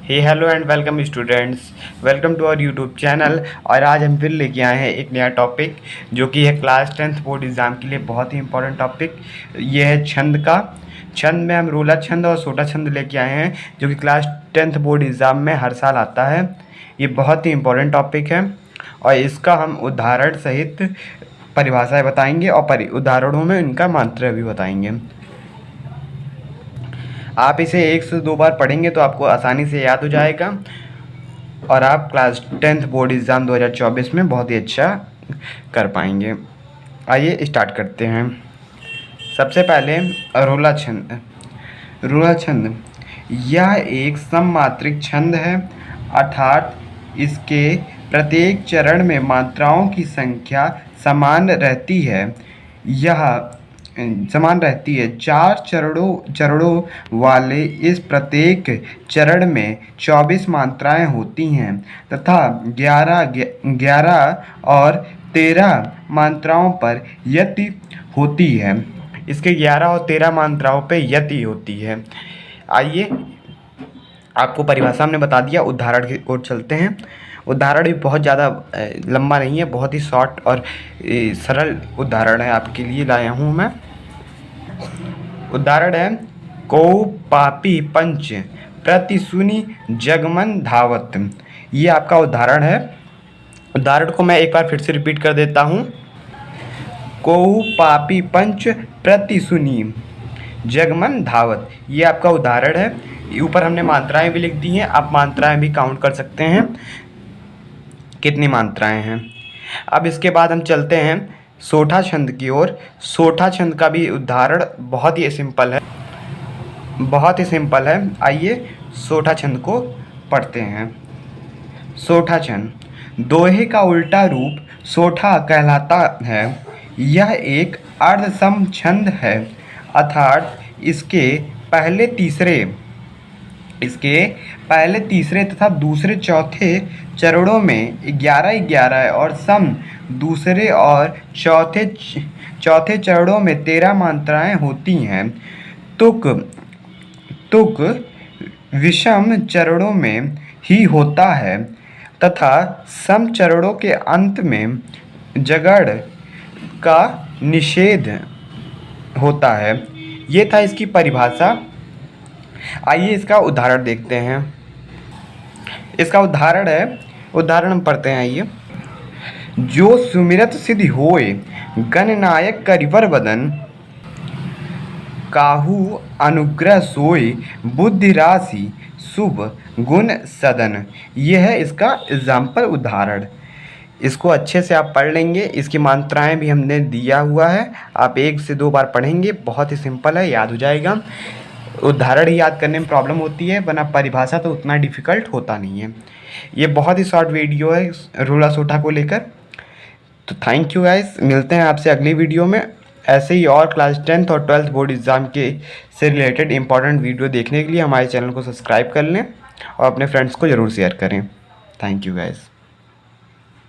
Hey hello and welcome students, welcome to our YouTube channel. और आज हम फिर लेके आए हैं एक नया टॉपिक जो कि है क्लास 10th बोर्ड एग्ज़ाम के लिए बहुत ही इंपॉर्टेंट टॉपिक। ये है छंद का। छंद में हम रोला छंद और सोटा छंद लेके आए हैं जो कि क्लास 10th बोर्ड एग्ज़ाम में हर साल आता है। ये बहुत ही इंपॉर्टेंट टॉपिक है और इसका हम उदाहरण सहित परिभाषाएँ बताएंगे और उदाहरणों में इनका मात्रा भी बताएंगे। आप इसे 1 से 2 बार पढ़ेंगे तो आपको आसानी से याद हो जाएगा और आप क्लास 10th बोर्ड एग्ज़ाम 2024 में बहुत ही अच्छा कर पाएंगे। आइए स्टार्ट करते हैं। सबसे पहले रोला छंद। रोला छंद यह एक सममात्रिक छंद है, अर्थात इसके प्रत्येक चरण में मात्राओं की संख्या समान रहती है। समान रहती है। 4 चरणों वाले इस प्रत्येक चरण में 24 मात्राएं होती हैं तथा 11 और 13 मात्राओं पर यति होती है। इसके 11 और 13 मात्राओं पे यति होती है। आइए आपको परिभाषा हमने बता दिया, उदाहरण की ओर चलते हैं। उदाहरण भी बहुत ज़्यादा लंबा नहीं है, बहुत ही शॉर्ट और सरल उदाहरण है आपके लिए लाया हूँ मैं। उदाहरण है को पापी पंच प्रतिशुनि जगमन धावत। ये आपका उदाहरण है। उदाहरण को मैं एक बार फिर से रिपीट कर देता हूँ। को पापी पंच प्रतिशुनि जगमन धावत, ये आपका उदाहरण है। ऊपर हमने मात्राएं भी लिख दी हैं, आप मात्राएं भी काउंट कर सकते हैं कितनी मात्राएं हैं। अब इसके बाद हम चलते हैं सोठा छंद की ओर। सोठा छंद का भी उदाहरण बहुत ही सिंपल है, बहुत ही सिंपल है। आइए सोठा छंद को पढ़ते हैं। सोठा छंद दोहे का उल्टा रूप सोठा कहलाता है। यह एक अर्धसम छंद है, अर्थात इसके पहले तीसरे तथा दूसरे चौथे चरणों में 11-11 और सम दूसरे और चौथे चरणों में 13 मात्राएं होती हैं। तुक विषम चरणों में ही होता है तथा सम चरणों के अंत में जगड़ का निषेध होता है। ये था इसकी परिभाषा। आइए इसका उदाहरण देखते हैं। इसका उदाहरण है, उदाहरण हम पढ़ते हैं। आइए। जो सुमिरत सिद्धि होए गणनायक करिवर वदन, काहू अनुग्रह सोए बुद्धि राशि शुभ गुण सदन। यह है इसका एग्जाम्पल उदाहरण। इसको अच्छे से आप पढ़ लेंगे। इसकी मात्राएं भी हमने दिया हुआ है, आप 1 से 2 बार पढ़ेंगे, बहुत ही सिंपल है, याद हो जाएगा। उदाहरण ही याद करने में प्रॉब्लम होती है, वरना परिभाषा तो उतना डिफ़िकल्ट होता नहीं है। ये बहुत ही शॉर्ट वीडियो है रोला सोठा को लेकर। तो थैंक यू गाइस, मिलते हैं आपसे अगली वीडियो में। ऐसे ही और क्लास 10th और 12th बोर्ड एग्ज़ाम के से रिलेटेड इंपॉर्टेंट वीडियो देखने के लिए हमारे चैनल को सब्सक्राइब कर लें और अपने फ्रेंड्स को ज़रूर शेयर करें। Thank you guys.